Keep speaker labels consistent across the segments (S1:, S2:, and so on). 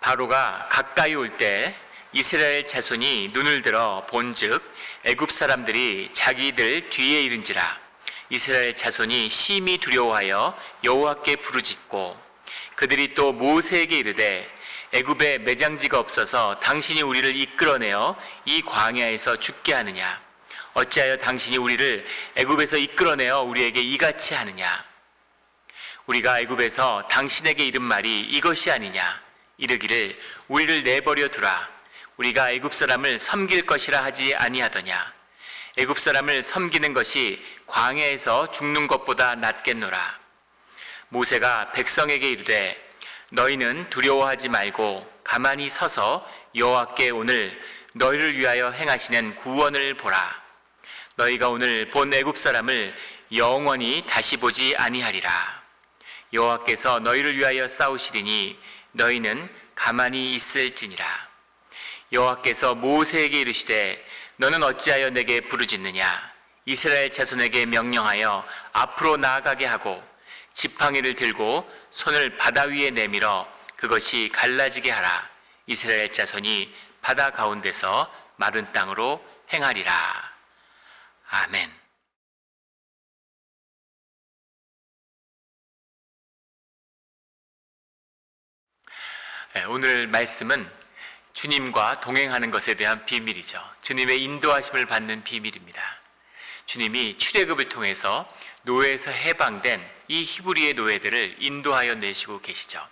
S1: 바로가 가까이 올 때 이스라엘 자손이 눈을 들어 본즉 애굽 사람들이 자기들 뒤에 이른지라. 이스라엘 자손이 심히 두려워하여 여호와께 부르짖고 그들이 또 모세에게 이르되 애굽에 매장지가 없어서 당신이 우리를 이끌어내어 이 광야에서 죽게 하느냐? 어찌하여 당신이 우리를 애굽에서 이끌어내어 우리에게 이같이 하느냐? 우리가 애굽에서 당신에게 이른 말이 이것이 아니냐? 이르기를 우리를 내버려 두라. 우리가 애굽 사람을 섬길 것이라 하지 아니하더냐? 애굽 사람을 섬기는 것이 광야에서 죽는 것보다 낫겠노라. 모세가 백성에게 이르되 너희는 두려워하지 말고 가만히 서서 여호와께 오늘 너희를 위하여 행하시는 구원을 보라. 너희가 오늘 본 애굽 사람을 영원히 다시 보지 아니하리라. 여호와께서 너희를 위하여 싸우시리니 너희는 가만히 있을지니라. 여호와께서 모세에게 이르시되 너는 어찌하여 내게 부르짖느냐? 이스라엘 자손에게 명령하여 앞으로 나아가게 하고 지팡이를 들고 손을 바다 위에 내밀어 그것이 갈라지게 하라. 이스라엘 자손이 바다 가운데서 마른 땅으로 행하리라. 아멘. 오늘 말씀은 주님과 동행하는 것에 대한 비밀이죠. 주님의 인도하심을 받는 비밀입니다. 주님이 출애굽을 통해서 노예에서 해방된 이 히브리의 노예들을 인도하여 내시고 계시죠.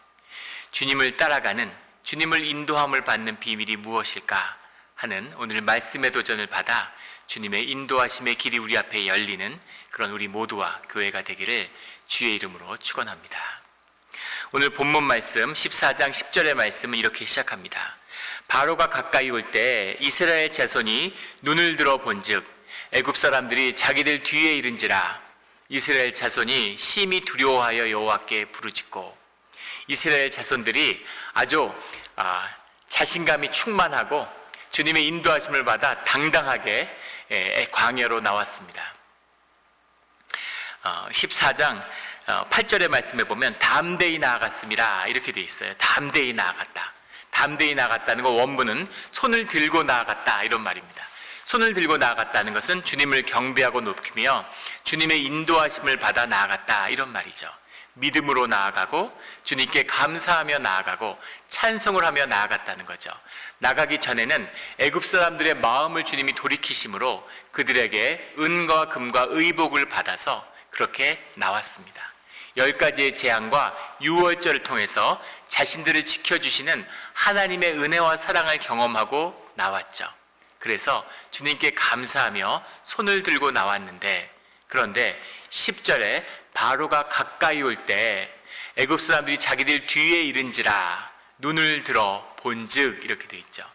S1: 주님을 따라가는, 주님을 인도함을 받는 비밀이 무엇일까 하는 오늘 말씀의 도전을 받아 주님의 인도하심의 길이 우리 앞에 열리는 그런 우리 모두와 교회가 되기를 주의 이름으로 축원합니다. 오늘 본문 말씀 14장 10절의 말씀은 이렇게 시작합니다. 바로가 가까이 올 때 이스라엘 자손이 눈을 들어 본즉 애굽 사람들이 자기들 뒤에 이른지라. 이스라엘 자손이 심히 두려워하여 여호와께 부르짖고, 이스라엘 자손들이 아주 자신감이 충만하고 주님의 인도하심을 받아 당당하게 광야로 나왔습니다. 14장 8절의 말씀에 보면 담대히 나아갔습니다 이렇게 돼 있어요. 담대히 나아갔다. 담대히 나아갔다는 거 원문은 손을 들고 나아갔다 이런 말입니다. 손을 들고 나아갔다는 것은 주님을 경배하고 높이며 주님의 인도하심을 받아 나아갔다 이런 말이죠. 믿음으로 나아가고 주님께 감사하며 나아가고 찬송을 하며 나아갔다는 거죠. 나가기 전에는 애굽 사람들의 마음을 주님이 돌이키심으로 그들에게 은과 금과 의복을 받아서 그렇게 나왔습니다. 10가지의 재앙과 유월절을 통해서 자신들을 지켜주시는 하나님의 은혜와 사랑을 경험하고 나왔죠. 그래서 주님께 감사하며 손을 들고 나왔는데, 그런데 10절에 바로가 가까이 올 때 애굽 사람들이 자기들 뒤에 이른지라 눈을 들어 본즉 이렇게 돼 있죠.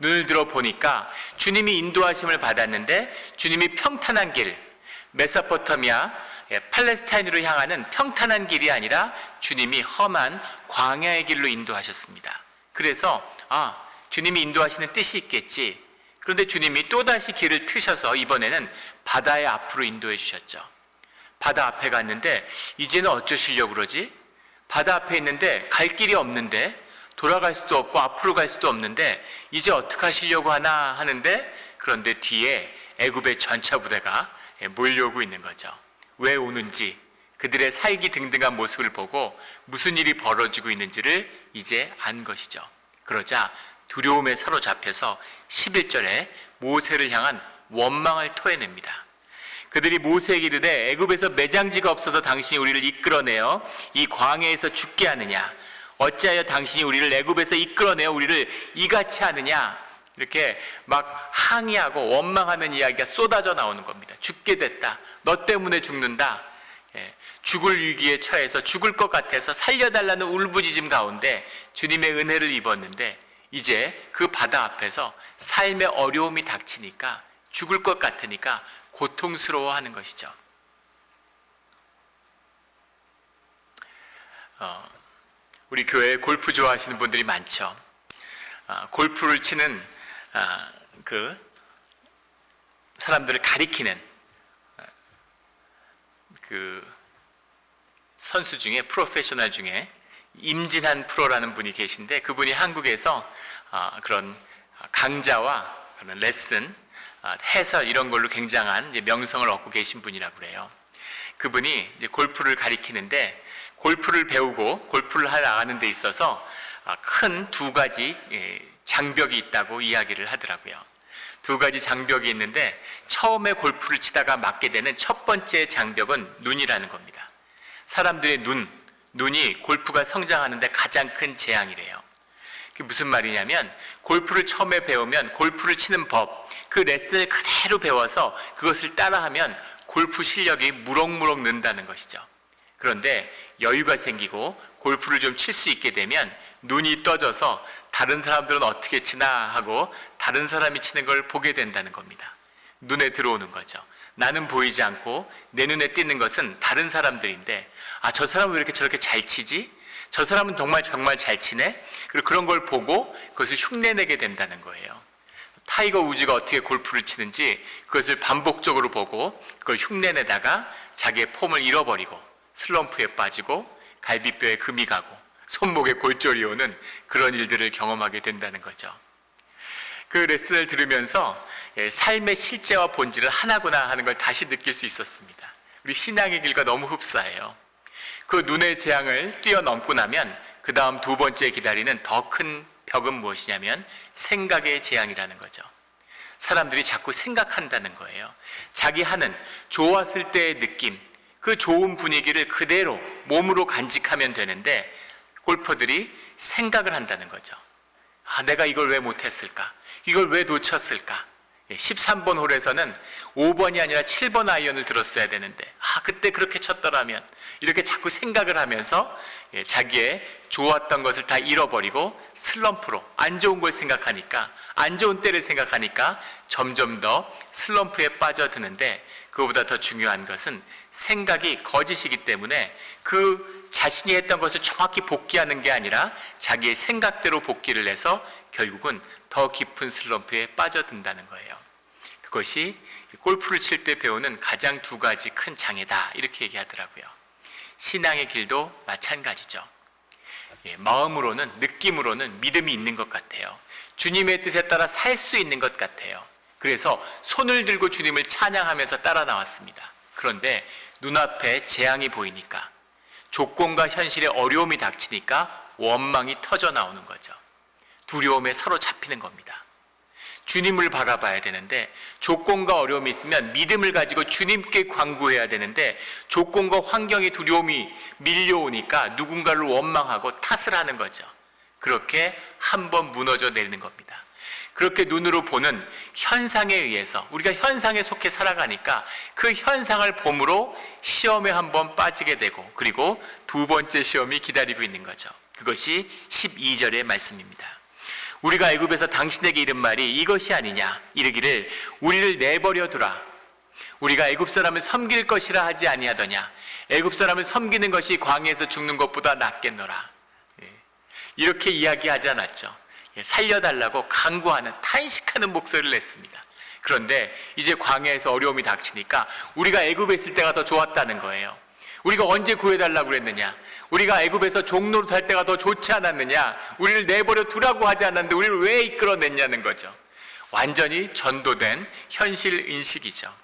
S1: 눈을 들어 보니까 주님이 인도하심을 받았는데 주님이 평탄한 길, 메소포타미아 팔레스타인으로 향하는 평탄한 길이 아니라 주님이 험한 광야의 길로 인도하셨습니다. 그래서 주님이 인도하시는 뜻이 있겠지. 그런데 주님이 또다시 길을 트셔서 이번에는 바다의 앞으로 인도해 주셨죠. 바다 앞에 갔는데 이제는 어쩌시려고 그러지? 바다 앞에 있는데 갈 길이 없는데, 돌아갈 수도 없고 앞으로 갈 수도 없는데 이제 어떻게 하시려고 하나 하는데, 그런데 뒤에 애굽의 전차 부대가 몰려오고 있는 거죠. 왜 오는지, 그들의 살기 등등한 모습을 보고 무슨 일이 벌어지고 있는지를 이제 안 것이죠. 그러자 두려움에 사로잡혀서 11절에 모세를 향한 원망을 토해냅니다. 그들이 모세에게 이르되 애굽에서 매장지가 없어서 당신이 우리를 이끌어내어 이 광야에서 죽게 하느냐? 어찌하여 당신이 우리를 애굽에서 이끌어내어 우리를 이같이 하느냐? 이렇게 막 항의하고 원망하는 이야기가 쏟아져 나오는 겁니다. 죽게 됐다. 너 때문에 죽는다. 죽을 위기에 처해서 죽을 것 같아서 살려달라는 울부짖음 가운데 주님의 은혜를 입었는데 이제 그 바다 앞에서 삶의 어려움이 닥치니까 죽을 것 같으니까 고통스러워하는 것이죠. 우리 교회에 골프 좋아하시는 분들이 많죠. 골프를 치는 그 사람들을 가리키는 그 선수 중에, 프로페셔널 중에 임진한 프로라는 분이 계신데, 그분이 한국에서 그런 강좌와 그런 레슨, 해설 이런 걸로 굉장한 이제 명성을 얻고 계신 분이라고 그래요. 그분이 이제 골프를 가리키는데, 골프를 배우고 골프를 나가는 데 있어서 큰 두 가지 장벽이 있다고 이야기를 하더라고요. 두 가지 장벽이 있는데, 처음에 골프를 치다가 맞게 되는 첫 번째 장벽은 눈이라는 겁니다. 사람들의 눈이 골프가 성장하는데 가장 큰 재앙이래요. 그게 무슨 말이냐면, 골프를 처음에 배우면 골프를 치는 법, 그 레슨을 그대로 배워서 그것을 따라하면 골프 실력이 무럭무럭 는다는 것이죠. 그런데 여유가 생기고 골프를 좀 칠 수 있게 되면 눈이 떠져서 다른 사람들은 어떻게 치나 하고 다른 사람이 치는 걸 보게 된다는 겁니다. 눈에 들어오는 거죠. 나는 보이지 않고 내 눈에 띄는 것은 다른 사람들인데, 저 사람은 왜 이렇게 저렇게 잘 치지? 저 사람은 정말 잘 치네? 그리고 그런 걸 보고 그것을 흉내내게 된다는 거예요. 타이거 우즈가 어떻게 골프를 치는지 그것을 반복적으로 보고 그걸 흉내내다가 자기의 폼을 잃어버리고 슬럼프에 빠지고 갈비뼈에 금이 가고 손목에 골절이 오는 그런 일들을 경험하게 된다는 거죠. 그 레슨을 들으면서 삶의 실제와 본질은 하나구나 하는 걸 다시 느낄 수 있었습니다. 우리 신앙의 길과 너무 흡사해요. 그 눈의 재앙을 뛰어넘고 나면 그 다음 두 번째 기다리는 더 큰 벽은 무엇이냐면 생각의 재앙이라는 거죠. 사람들이 자꾸 생각한다는 거예요. 자기 하는 좋았을 때의 느낌, 그 좋은 분위기를 그대로 몸으로 간직하면 되는데, 골퍼들이 생각을 한다는 거죠. 내가 이걸 왜 못했을까? 이걸 왜 놓쳤을까? 13번 홀에서는 5번이 아니라 7번 아이언을 들었어야 되는데, 그때 그렇게 쳤더라면, 이렇게 자꾸 생각을 하면서 자기의 좋았던 것을 다 잃어버리고 슬럼프로, 안 좋은 걸 생각하니까, 안 좋은 때를 생각하니까 점점 더 슬럼프에 빠져드는데, 그거보다 더 중요한 것은 생각이 거짓이기 때문에 그 자신이 했던 것을 정확히 복귀하는 게 아니라 자기의 생각대로 복귀를 해서 결국은 더 깊은 슬럼프에 빠져든다는 거예요. 그것이 골프를 칠 때 배우는 가장 두 가지 큰 장애다, 이렇게 얘기하더라고요. 신앙의 길도 마찬가지죠. 마음으로는, 느낌으로는 믿음이 있는 것 같아요. 주님의 뜻에 따라 살 수 있는 것 같아요. 그래서 손을 들고 주님을 찬양하면서 따라 나왔습니다. 그런데 눈앞에 재앙이 보이니까, 조건과 현실의 어려움이 닥치니까 원망이 터져 나오는 거죠. 두려움에 사로잡히는 겁니다. 주님을 바라봐야 되는데, 조건과 어려움이 있으면 믿음을 가지고 주님께 간구해야 되는데, 조건과 환경의 두려움이 밀려오니까 누군가를 원망하고 탓을 하는 거죠. 그렇게 한번 무너져 내리는 겁니다. 그렇게 눈으로 보는 현상에 의해서, 우리가 현상에 속해 살아가니까 그 현상을 봄으로 시험에 한번 빠지게 되고, 그리고 두 번째 시험이 기다리고 있는 거죠. 그것이 12절의 말씀입니다. 우리가 애굽에서 당신에게 이른 말이 이것이 아니냐, 이르기를 우리를 내버려 두라. 우리가 애굽 사람을 섬길 것이라 하지 아니하더냐. 애굽 사람을 섬기는 것이 광야에서 죽는 것보다 낫겠노라. 이렇게 이야기하지 않았죠. 살려달라고 간구하는, 탄식하는 목소리를 냈습니다. 그런데 이제 광야에서 어려움이 닥치니까 우리가 애굽에 있을 때가 더 좋았다는 거예요. 우리가 언제 구해달라고 그랬느냐? 우리가 애굽에서 종노릇 할 때가 더 좋지 않았느냐? 우리를 내버려 두라고 하지 않았는데 우리를 왜 이끌어냈냐는 거죠. 완전히 전도된 현실 인식이죠.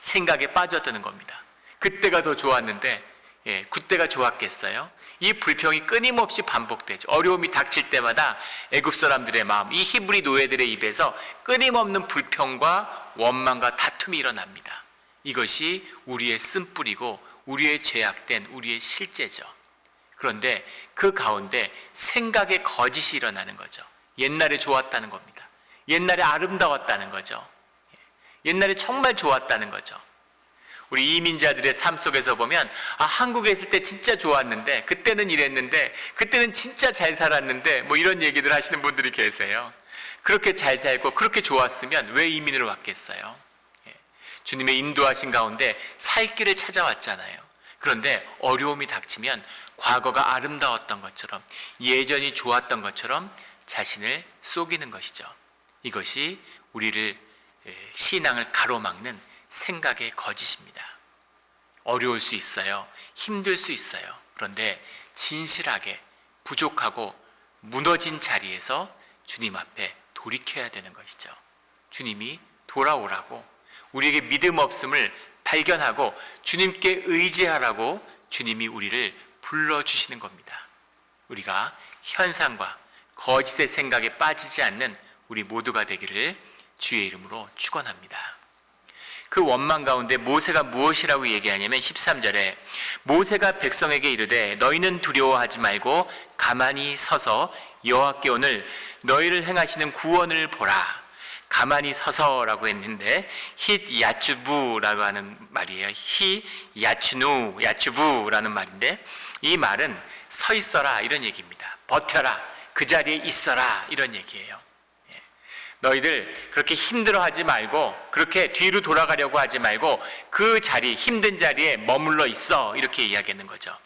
S1: 생각에 빠져드는 겁니다. 그때가 더 좋았는데, 그때가 좋았겠어요? 이 불평이 끊임없이 반복되죠. 어려움이 닥칠 때마다 애굽 사람들의 마음, 이 히브리 노예들의 입에서 끊임없는 불평과 원망과 다툼이 일어납니다. 이것이 우리의 쓴뿌리고 우리의 죄악된 우리의 실제죠. 그런데 그 가운데 생각의 거짓이 일어나는 거죠. 옛날에 좋았다는 겁니다. 옛날에 아름다웠다는 거죠. 옛날에 정말 좋았다는 거죠. 우리 이민자들의 삶 속에서 보면, 한국에 있을 때 진짜 좋았는데, 그때는 이랬는데, 그때는 진짜 잘 살았는데, 뭐 이런 얘기들 하시는 분들이 계세요. 그렇게 잘 살고 그렇게 좋았으면 왜 이민을 왔겠어요? 주님의 인도하신 가운데 살 길을 찾아왔잖아요. 그런데 어려움이 닥치면 과거가 아름다웠던 것처럼, 예전이 좋았던 것처럼 자신을 속이는 것이죠. 이것이 우리를, 신앙을 가로막는 생각의 거짓입니다. 어려울 수 있어요. 힘들 수 있어요. 그런데 진실하게 부족하고 무너진 자리에서 주님 앞에 돌이켜야 되는 것이죠. 주님이 돌아오라고, 우리에게 믿음 없음을 발견하고 주님께 의지하라고 주님이 우리를 불러주시는 겁니다. 우리가 현상과 거짓의 생각에 빠지지 않는 우리 모두가 되기를 주의 이름으로 축원합니다. 그 원망 가운데 모세가 무엇이라고 얘기하냐면 13절에 모세가 백성에게 이르되 너희는 두려워하지 말고 가만히 서서 여호와께 오늘 너희를 행하시는 구원을 보라. 가만히 서서라고 했는데 힛 야추부라고 하는 말이에요. 히 야추누 야추부라는 말인데 이 말은 서 있어라 이런 얘기입니다. 버텨라, 그 자리에 있어라 이런 얘기예요. 너희들 그렇게 힘들어하지 말고 그렇게 뒤로 돌아가려고 하지 말고 그 자리, 힘든 자리에 머물러 있어 이렇게 이야기하는 거죠.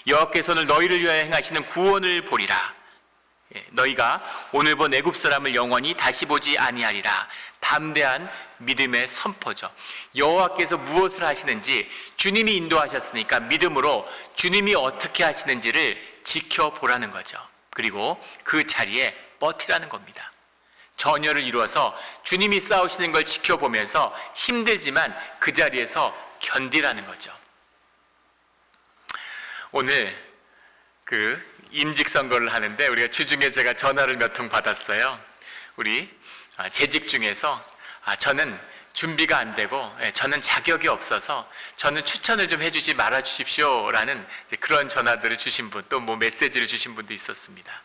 S1: 여호와께서 오늘 너희를 위하여 행하시는 구원을 보리라. 너희가 오늘 본 애굽 사람을 영원히 다시 보지 아니하리라. 담대한 믿음의 선포죠. 여호와께서 무엇을 하시는지 주님이 인도하셨으니까 믿음으로 주님이 어떻게 하시는지를 지켜보라는 거죠. 그리고 그 자리에 버티라는 겁니다. 전열을 이루어서 주님이 싸우시는 걸 지켜보면서 힘들지만 그 자리에서 견디라는 거죠. 오늘 그 임직 선거를 하는데 우리가 주중에 제가 전화를 몇 통 받았어요. 우리 재직 중에서 저는 준비가 안 되고 저는 자격이 없어서 저는 추천을 좀 해주지 말아 주십시오 라는 그런 전화들을 주신 분, 또 뭐 메시지를 주신 분도 있었습니다.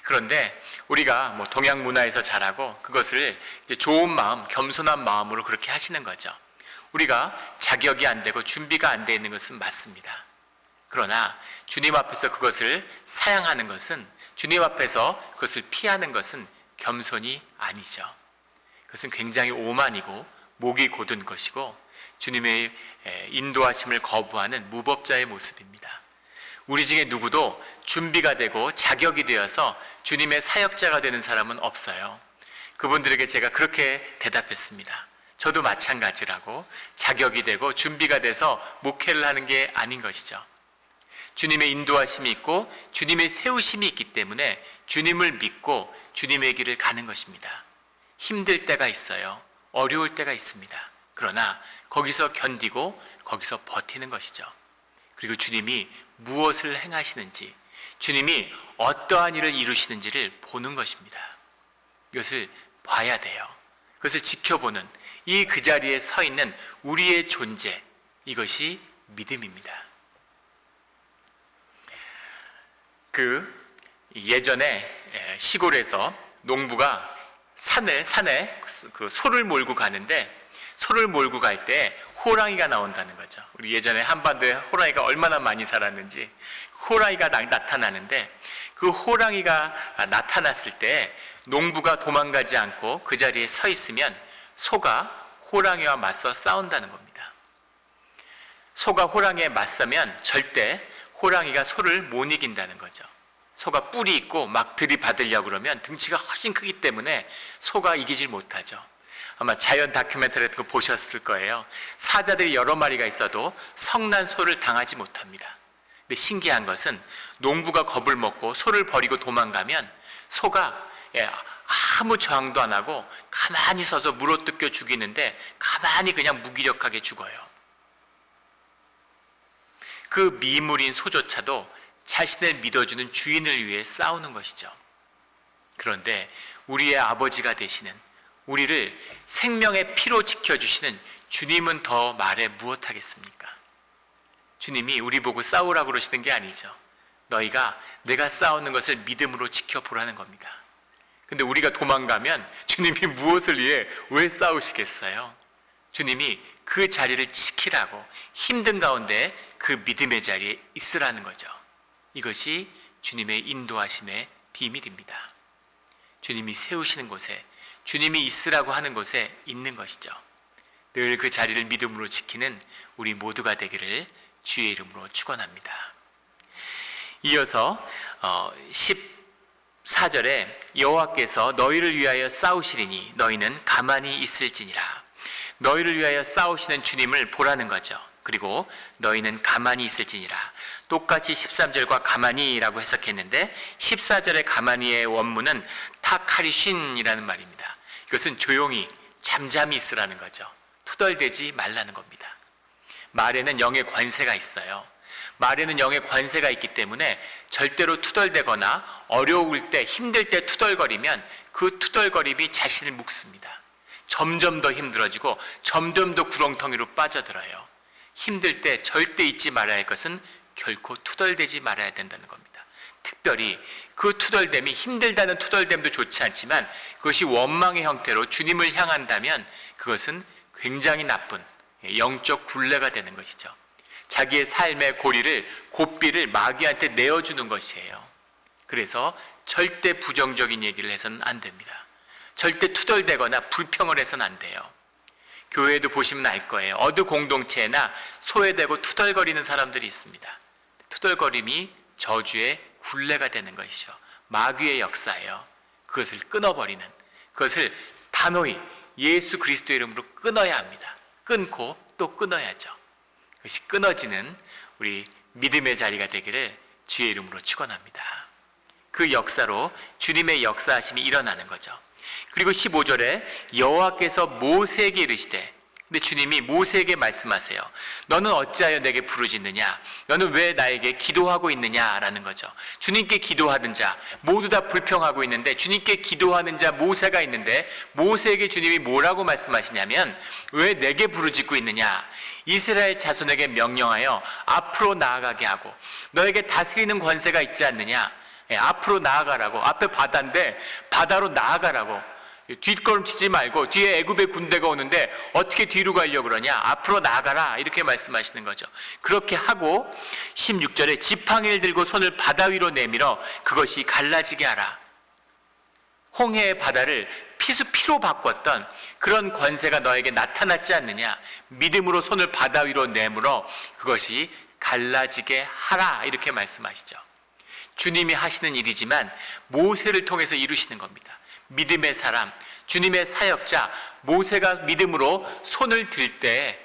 S1: 그런데 우리가 뭐 동양 문화에서 자라고 그것을 이제 좋은 마음, 겸손한 마음으로 그렇게 하시는 거죠. 우리가 자격이 안 되고 준비가 안 돼 있는 것은 맞습니다. 그러나 주님 앞에서 그것을 사양하는 것은, 주님 앞에서 그것을 피하는 것은 겸손이 아니죠. 그것은 굉장히 오만이고 목이 곧은 것이고 주님의 인도하심을 거부하는 무법자의 모습입니다. 우리 중에 누구도 준비가 되고 자격이 되어서 주님의 사역자가 되는 사람은 없어요. 그분들에게 제가 그렇게 대답했습니다. 저도 마찬가지라고, 자격이 되고 준비가 돼서 목회를 하는 게 아닌 것이죠. 주님의 인도하심이 있고 주님의 세우심이 있기 때문에 주님을 믿고 주님의 길을 가는 것입니다. 힘들 때가 있어요. 어려울 때가 있습니다. 그러나 거기서 견디고 거기서 버티는 것이죠. 그리고 주님이 무엇을 행하시는지, 주님이 어떠한 일을 이루시는지를 보는 것입니다. 이것을 봐야 돼요. 그것을 지켜보는 이 그 자리에 서 있는 우리의 존재, 이것이 믿음입니다. 예전에 시골에서 농부가 산에 그 소를 몰고 가는데, 소를 몰고 갈 때 호랑이가 나온다는 거죠. 우리 예전에 한반도에 호랑이가 얼마나 많이 살았는지, 호랑이가 나타나는데 그 호랑이가 나타났을 때 농부가 도망가지 않고 그 자리에 서 있으면 소가 호랑이와 맞서 싸운다는 겁니다. 소가 호랑이에 맞서면 절대 호랑이가 소를 못 이긴다는 거죠. 소가 뿔이 있고 막 들이받으려고 그러면 등치가 훨씬 크기 때문에 소가 이기질 못하죠. 아마 자연 다큐멘터리 같은 거 보셨을 거예요. 사자들이 여러 마리가 있어도 성난 소를 당하지 못합니다. 근데 신기한 것은 농부가 겁을 먹고 소를 버리고 도망가면 소가 아무 저항도 안 하고 가만히 서서 물어뜯겨 죽이는데 가만히 그냥 무기력하게 죽어요. 그 미물인 소조차도 자신을 믿어주는 주인을 위해 싸우는 것이죠. 그런데 우리의 아버지가 되시는, 우리를 생명의 피로 지켜주시는 주님은 더 말해 무엇하겠습니까? 주님이 우리 보고 싸우라고 그러시는 게 아니죠. 너희가 내가 싸우는 것을 믿음으로 지켜보라는 겁니다. 근데 우리가 도망가면 주님이 무엇을 위해 왜 싸우시겠어요? 주님이 그 자리를 지키라고, 힘든 가운데 그 믿음의 자리에 있으라는 거죠. 이것이 주님의 인도하심의 비밀입니다. 주님이 세우시는 곳에, 주님이 있으라고 하는 곳에 있는 것이죠. 늘 그 자리를 믿음으로 지키는 우리 모두가 되기를 주의 이름으로 축원합니다. 이어서 14절에 여호와께서 너희를 위하여 싸우시리니 너희는 가만히 있을지니라. 너희를 위하여 싸우시는 주님을 보라는 거죠. 그리고 너희는 가만히 있을지니라. 똑같이 13절과 가만히라고 해석했는데 14절의 가만히의 원문은 타카리신이라는 말입니다. 이것은 조용히 잠잠히 있으라는 거죠. 투덜대지 말라는 겁니다. 말에는 영의 관세가 있어요. 말에는 영의 관세가 있기 때문에 절대로 투덜대거나 어려울 때, 힘들 때 투덜거리면 그 투덜거림이 자신을 묶습니다. 점점 더 힘들어지고 점점 더 구렁텅이로 빠져들어요. 힘들 때 절대 잊지 말아야 할 것은 결코 투덜대지 말아야 된다는 겁니다. 특별히 그 투덜댐이, 힘들다는 투덜댐도 좋지 않지만 그것이 원망의 형태로 주님을 향한다면 그것은 굉장히 나쁜 영적 굴레가 되는 것이죠. 자기의 삶의 고삐를 마귀한테 내어주는 것이에요. 그래서 절대 부정적인 얘기를 해서는 안 됩니다. 절대 투덜대거나 불평을 해서는 안 돼요. 교회에도 보시면 알 거예요. 어느 공동체나 소외되고 투덜거리는 사람들이 있습니다. 투덜거림이 저주의 굴레가 되는 것이죠. 마귀의 역사예요. 그것을 끊어버리는, 그것을 단호히 예수 그리스도의 이름으로 끊어야 합니다. 끊고 또 끊어야죠. 그것이 끊어지는 우리 믿음의 자리가 되기를 주의 이름으로 축원합니다. 그 역사로 주님의 역사하심이 일어나는 거죠. 그리고 15절에 여호와께서 모세에게 이르시되, 근데 주님이 모세에게 말씀하세요. 너는 어찌하여 내게 부르짖느냐? 너는 왜 나에게 기도하고 있느냐라는 거죠. 주님께 기도하는 자 모두 다 불평하고 있는데 주님께 기도하는 자 모세가 있는데 모세에게 주님이 뭐라고 말씀하시냐면 왜 내게 부르짖고 있느냐? 이스라엘 자손에게 명령하여 앞으로 나아가게 하고 너에게 다스리는 권세가 있지 않느냐? 앞으로 나아가라고. 앞에 바다인데 바다로 나아가라고. 뒷걸음치지 말고 뒤에 애굽의 군대가 오는데 어떻게 뒤로 가려고 그러냐? 앞으로 나아가라. 이렇게 말씀하시는 거죠. 그렇게 하고 16절에 지팡이를 들고 손을 바다 위로 내밀어 그것이 갈라지게 하라. 홍해의 바다를 피로 바꿨던 그런 권세가 너에게 나타났지 않느냐? 믿음으로 손을 바다 위로 내밀어 그것이 갈라지게 하라. 이렇게 말씀하시죠. 주님이 하시는 일이지만 모세를 통해서 이루시는 겁니다. 믿음의 사람, 주님의 사역자 모세가 믿음으로 손을 들 때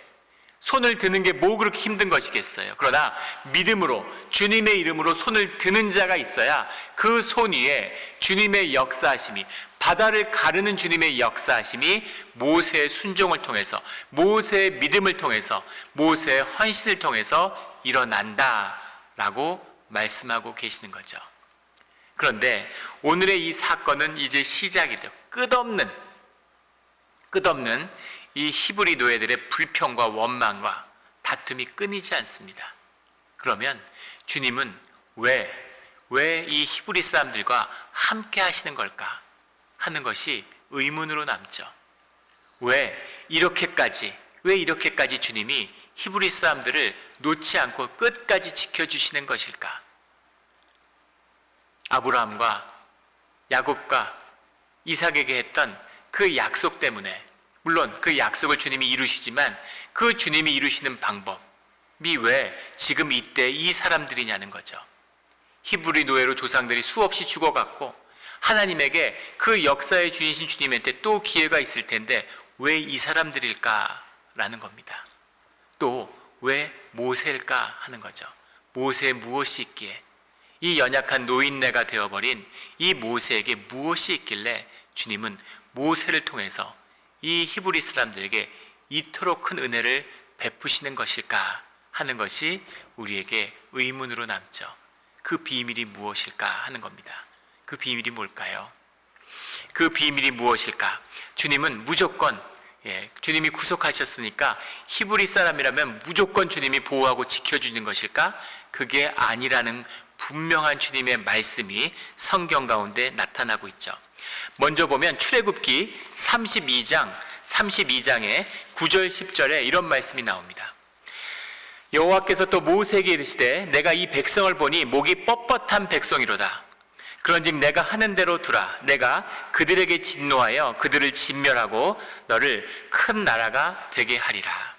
S1: 손을 드는 게 뭐 그렇게 힘든 것이겠어요. 그러나 믿음으로 주님의 이름으로 손을 드는 자가 있어야 그 손 위에 주님의 역사하심이, 바다를 가르는 주님의 역사하심이 모세의 순종을 통해서, 모세의 믿음을 통해서, 모세의 헌신을 통해서 일어난다라고 말씀하고 계시는 거죠. 그런데 오늘의 이 사건은 이제 시작이 돼요. 끝없는 이 히브리 노예들의 불평과 원망과 다툼이 끊이지 않습니다. 그러면 주님은 왜 이 히브리 사람들과 함께 하시는 걸까 하는 것이 의문으로 남죠. 왜 이렇게까지 주님이 히브리 사람들을 놓지 않고 끝까지 지켜주시는 것일까? 아브라함과 야곱과 이삭에게 했던 그 약속 때문에, 물론 그 약속을 주님이 이루시지만 그 주님이 이루시는 방법이 왜 지금 이때 이 사람들이냐는 거죠. 히브리 노예로 조상들이 수없이 죽어갔고 하나님에게 그 역사의 주인이신 주님한테 또 기회가 있을 텐데 왜 이 사람들일까라는 겁니다. 또 왜 모세일까 하는 거죠. 모세에 무엇이 있기에, 이 연약한 노인네가 되어버린 이 모세에게 무엇이 있길래 주님은 모세를 통해서 이 히브리 사람들에게 이토록 큰 은혜를 베푸시는 것일까 하는 것이 우리에게 의문으로 남죠. 그 비밀이 무엇일까 하는 겁니다. 그 비밀이 뭘까요? 그 비밀이 무엇일까? 주님은 무조건, 주님이 구속하셨으니까 히브리 사람이라면 무조건 주님이 보호하고 지켜주는 것일까? 그게 아니라는 분명한 주님의 말씀이 성경 가운데 나타나고 있죠. 먼저 보면 출애굽기 32장의 9절 10절에 이런 말씀이 나옵니다. 여호와께서 또 모세에게 이르시되 내가 이 백성을 보니 목이 뻣뻣한 백성이로다. 그런즉 내가 하는 대로 두라. 내가 그들에게 진노하여 그들을 진멸하고 너를 큰 나라가 되게 하리라.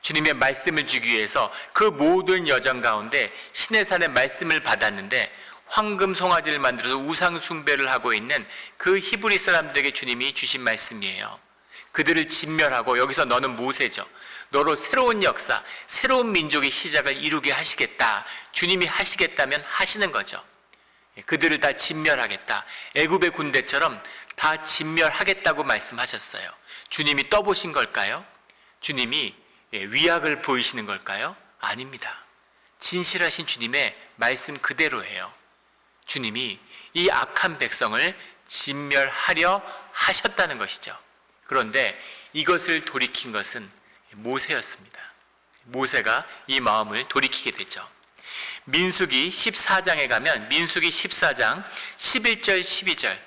S1: 주님의 말씀을 주기 위해서 그 모든 여정 가운데 시내산의 말씀을 받았는데 황금 송아지를 만들어서 우상 숭배를 하고 있는 그 히브리 사람들에게 주님이 주신 말씀이에요. 그들을 진멸하고, 여기서 너는 모세죠. 너로 새로운 역사, 새로운 민족의 시작을 이루게 하시겠다. 주님이 하시겠다면 하시는 거죠. 그들을 다 진멸하겠다. 애굽의 군대처럼 다 진멸하겠다고 말씀하셨어요. 주님이 떠보신 걸까요? 주님이 위약을 보이시는 걸까요? 아닙니다. 진실하신 주님의 말씀 그대로예요. 주님이 이 악한 백성을 진멸하려 하셨다는 것이죠. 그런데 이것을 돌이킨 것은 모세였습니다. 모세가 이 마음을 돌이키게 되죠. 민수기 14장에 가면 민수기 14장 11절 12절,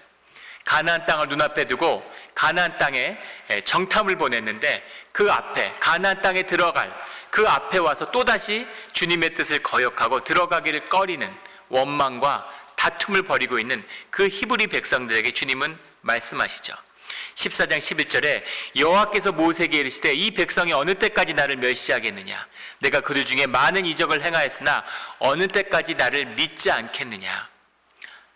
S1: 가나안 땅을 눈앞에 두고 가나안 땅에 정탐을 보냈는데 그 앞에 가나안 땅에 들어갈 그 앞에 와서 또다시 주님의 뜻을 거역하고 들어가기를 꺼리는 원망과 다툼을 벌이고 있는 그 히브리 백성들에게 주님은 말씀하시죠. 14장 11절에 여호와께서 모세에게 이르시되 이 백성이 어느 때까지 나를 멸시하겠느냐? 내가 그들 중에 많은 이적을 행하였으나 어느 때까지 나를 믿지 않겠느냐?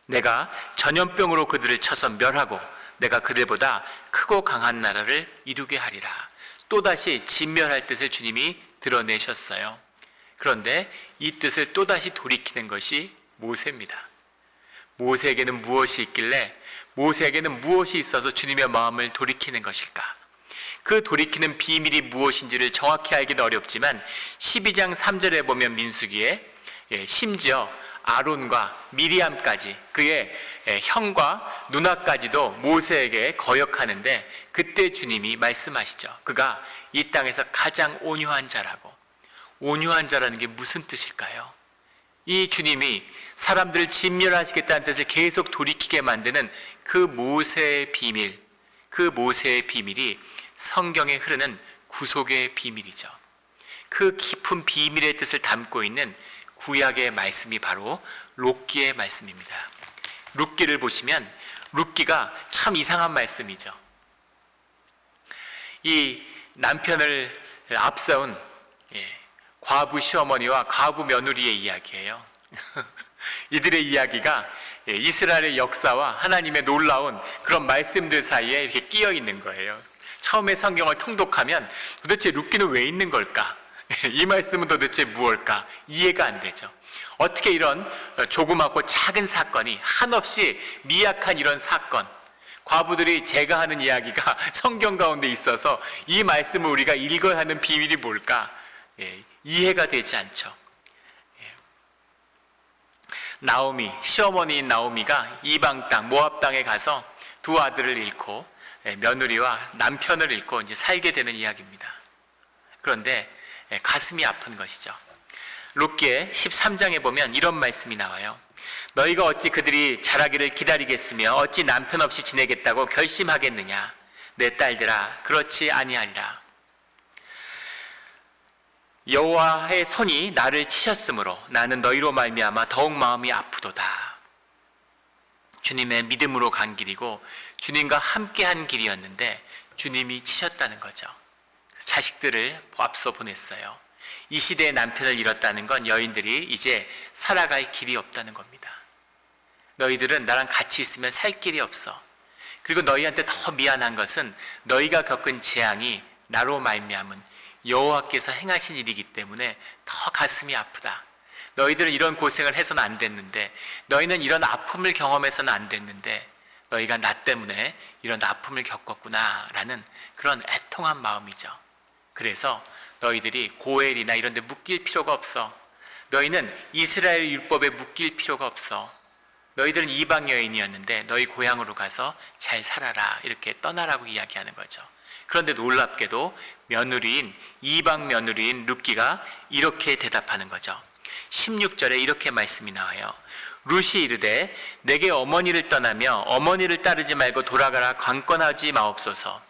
S1: 내가 전염병으로 그들을 쳐서 멸하고 내가 그들보다 크고 강한 나라를 이루게 하리라. 또다시 진멸할 뜻을 주님이 드러내셨어요. 그런데 이 뜻을 또다시 돌이키는 것이 모세입니다. 모세에게는 무엇이 있길래, 모세에게는 무엇이 있어서 주님의 마음을 돌이키는 것일까? 그 돌이키는 비밀이 무엇인지를 정확히 알기는 어렵지만 12장 3절에 보면 민수기에 심지어 아론과 미리암까지 그의 형과 누나까지도 모세에게 거역하는데 그때 주님이 말씀하시죠. 그가 이 땅에서 가장 온유한 자라고. 온유한 자라는 게 무슨 뜻일까요? 이 주님이 사람들을 진멸하시겠다는 뜻을 계속 돌이키게 만드는 그 모세의 비밀, 그 모세의 비밀이 성경에 흐르는 구속의 비밀이죠. 그 깊은 비밀의 뜻을 담고 있는 구약의 말씀이 바로 룻기의 말씀입니다. 룻기를 보시면 룻기가 참 이상한 말씀이죠. 이 남편을 앞세운 과부 시어머니와 과부 며느리의 이야기예요. 이들의 이야기가 이스라엘의 역사와 하나님의 놀라운 그런 말씀들 사이에 이렇게 끼어 있는 거예요. 처음에 성경을 통독하면 도대체 룻기는 왜 있는 걸까? 이 말씀은 도대체 무엇일까? 이해가 안 되죠. 어떻게 이런 조그맣고 작은 사건이 한없이 미약한 이런 사건, 과부들이 제가 하는 이야기가 성경 가운데 있어서 이 말씀을 우리가 읽어야 하는 비밀이 뭘까? 이해가 되지 않죠. 나오미, 시어머니인 나오미가 이방 땅, 모압 땅에 가서 두 아들을 잃고 며느리와 남편을 잃고 이제 살게 되는 이야기입니다. 그런데 가슴이 아픈 것이죠. 룻기의 13장에 보면 이런 말씀이 나와요. 너희가 어찌 그들이 자라기를 기다리겠으며 어찌 남편 없이 지내겠다고 결심하겠느냐? 내 딸들아, 그렇지 아니하리라. 여호와의 손이 나를 치셨으므로 나는 너희로 말미암아 더욱 마음이 아프도다. 주님의 믿음으로 간 길이고 주님과 함께한 길이었는데 주님이 치셨다는 거죠. 자식들을 앞서 보냈어요. 이 시대에 남편을 잃었다는 건 여인들이 이제 살아갈 길이 없다는 겁니다. 너희들은 나랑 같이 있으면 살 길이 없어. 그리고 너희한테 더 미안한 것은 너희가 겪은 재앙이 나로 말미암은 여호와께서 행하신 일이기 때문에 더 가슴이 아프다. 너희들은 이런 고생을 해서는 안 됐는데, 너희는 이런 아픔을 경험해서는 안 됐는데 너희가 나 때문에 이런 아픔을 겪었구나 라는 그런 애통한 마음이죠. 그래서 너희들이 고엘이나 이런 데 묶일 필요가 없어. 너희는 이스라엘 율법에 묶일 필요가 없어. 너희들은 이방 여인이었는데 너희 고향으로 가서 잘 살아라. 이렇게 떠나라고 이야기하는 거죠. 그런데 놀랍게도 며느리인, 이방 며느리인 룻기가 이렇게 대답하는 거죠. 16절에 이렇게 말씀이 나와요. 룻이 이르되 내게 어머니를 떠나며 어머니를 따르지 말고 돌아가라 관건하지 마옵소서.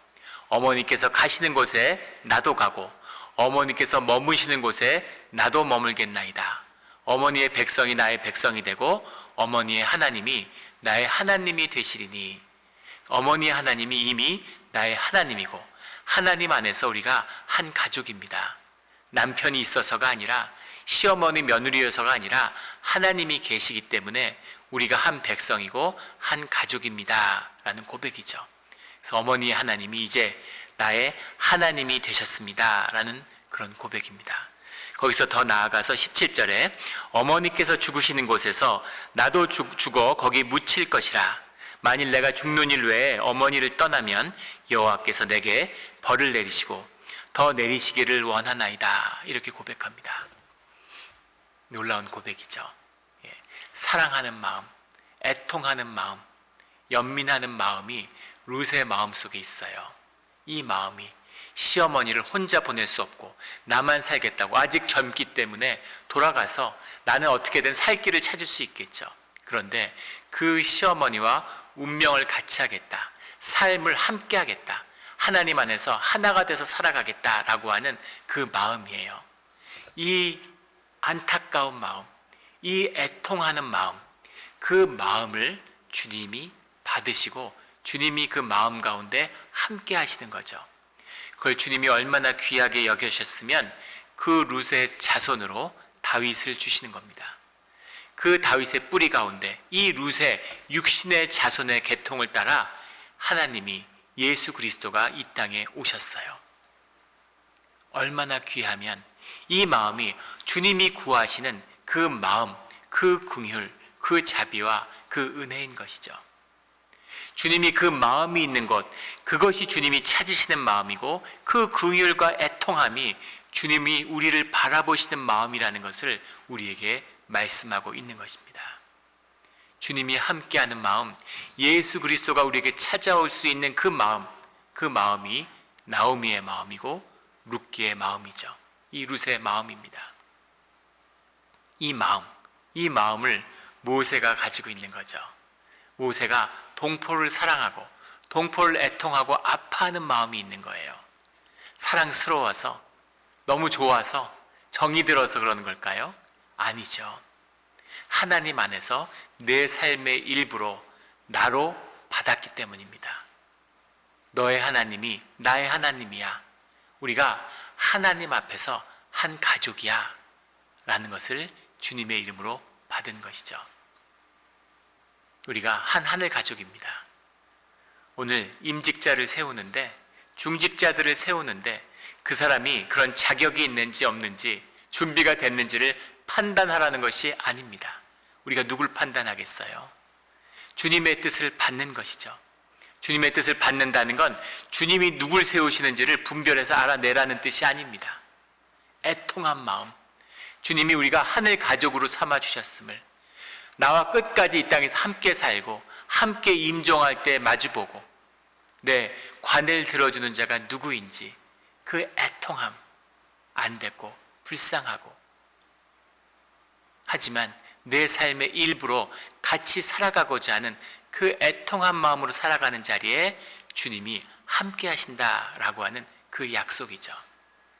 S1: 어머니께서 가시는 곳에 나도 가고 어머니께서 머무시는 곳에 나도 머물겠나이다. 어머니의 백성이 나의 백성이 되고 어머니의 하나님이 나의 하나님이 되시리니. 어머니의 하나님이 이미 나의 하나님이고 하나님 안에서 우리가 한 가족입니다. 남편이 있어서가 아니라 시어머니 며느리여서가 아니라 하나님이 계시기 때문에 우리가 한 백성이고 한 가족입니다 라는 고백이죠. 그래서 어머니 하나님이 이제 나의 하나님이 되셨습니다 라는 그런 고백입니다. 거기서 더 나아가서 17절에 어머니께서 죽으시는 곳에서 나도 죽어 거기 묻힐 것이라. 만일 내가 죽는 일 외에 어머니를 떠나면 여호와께서 내게 벌을 내리시고 더 내리시기를 원하나이다. 이렇게 고백합니다. 놀라운 고백이죠. 사랑하는 마음, 애통하는 마음, 연민하는 마음이 룻의 마음속에 있어요. 이 마음이 시어머니를 혼자 보낼 수 없고 나만 살겠다고, 아직 젊기 때문에 돌아가서 나는 어떻게든 살 길을 찾을 수 있겠죠. 그런데 그 시어머니와 운명을 같이 하겠다, 삶을 함께 하겠다, 하나님 안에서 하나가 돼서 살아가겠다라고 하는 그 마음이에요. 이 안타까운 마음, 이 애통하는 마음, 그 마음을 주님이 받으시고 주님이 그 마음 가운데 함께 하시는 거죠. 그걸 주님이 얼마나 귀하게 여기셨으면 그 룻의 자손으로 다윗을 주시는 겁니다. 그 다윗의 뿌리 가운데 이 룻의 육신의 자손의 계통을 따라 하나님이 예수 그리스도가 이 땅에 오셨어요. 얼마나 귀하면 이 마음이 주님이 구하시는 그 마음, 그 긍휼, 그 자비와 그 은혜인 것이죠. 주님이 그 마음이 있는 것, 그것이 주님이 찾으시는 마음이고 그 긍휼과 애통함이 주님이 우리를 바라보시는 마음이라는 것을 우리에게 말씀하고 있는 것입니다. 주님이 함께하는 마음, 예수 그리스도가 우리에게 찾아올 수 있는 그 마음, 그 마음이 나오미의 마음이고 룻기의 마음이죠. 이 룻의 마음입니다. 이 마음을 모세가 가지고 있는 거죠. 모세가 동포를 사랑하고 동포를 애통하고 아파하는 마음이 있는 거예요. 사랑스러워서, 너무 좋아서, 정이 들어서 그러는 걸까요? 아니죠. 하나님 안에서 내 삶의 일부로 나로 받았기 때문입니다. 너의 하나님이 나의 하나님이야. 우리가 하나님 앞에서 한 가족이야 라는 것을 주님의 이름으로 받은 것이죠. 우리가 한 하늘 가족입니다. 오늘 임직자를 세우는데, 중직자들을 세우는데 그 사람이 그런 자격이 있는지 없는지, 준비가 됐는지를 판단하라는 것이 아닙니다. 우리가 누굴 판단하겠어요? 주님의 뜻을 받는 것이죠. 주님의 뜻을 받는다는 건 주님이 누굴 세우시는지를 분별해서 알아내라는 뜻이 아닙니다. 애통한 마음, 주님이 우리가 하늘 가족으로 삼아주셨음을, 나와 끝까지 이 땅에서 함께 살고 함께 임종할 때 마주보고 내 관을 들어주는 자가 누구인지 그 애통함, 안 됐고 불쌍하고, 하지만 내 삶의 일부로 같이 살아가고자 하는 그 애통한 마음으로 살아가는 자리에 주님이 함께 하신다라고 하는 그 약속이죠.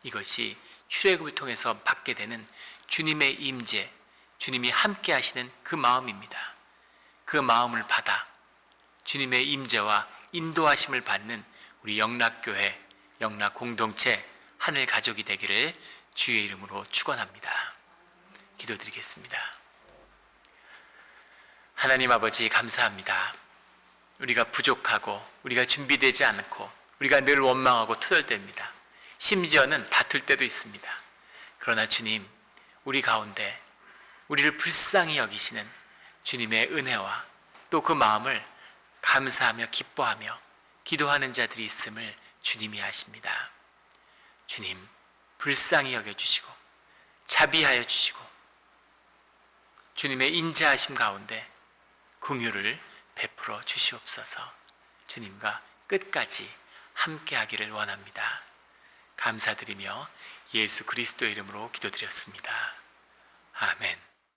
S1: 이것이 출애굽을 통해서 받게 되는 주님의 임재, 주님이 함께 하시는 그 마음입니다. 그 마음을 받아 주님의 임재와 인도하심을 받는 우리 영락교회, 영락공동체 하늘 가족이 되기를 주의 이름으로 축원합니다. 기도드리겠습니다. 하나님 아버지, 감사합니다. 우리가 부족하고 우리가 준비되지 않고 우리가 늘 원망하고 투덜댑니다. 심지어는 다툴 때도 있습니다. 그러나 주님, 우리 가운데 우리를 불쌍히 여기시는 주님의 은혜와 또 그 마음을 감사하며 기뻐하며 기도하는 자들이 있음을 주님이 아십니다. 주님, 불쌍히 여겨주시고 자비하여 주시고 주님의 인자하심 가운데 긍휼을 베풀어 주시옵소서. 주님과 끝까지 함께하기를 원합니다. 감사드리며 예수 그리스도의 이름으로 기도드렸습니다. 아멘.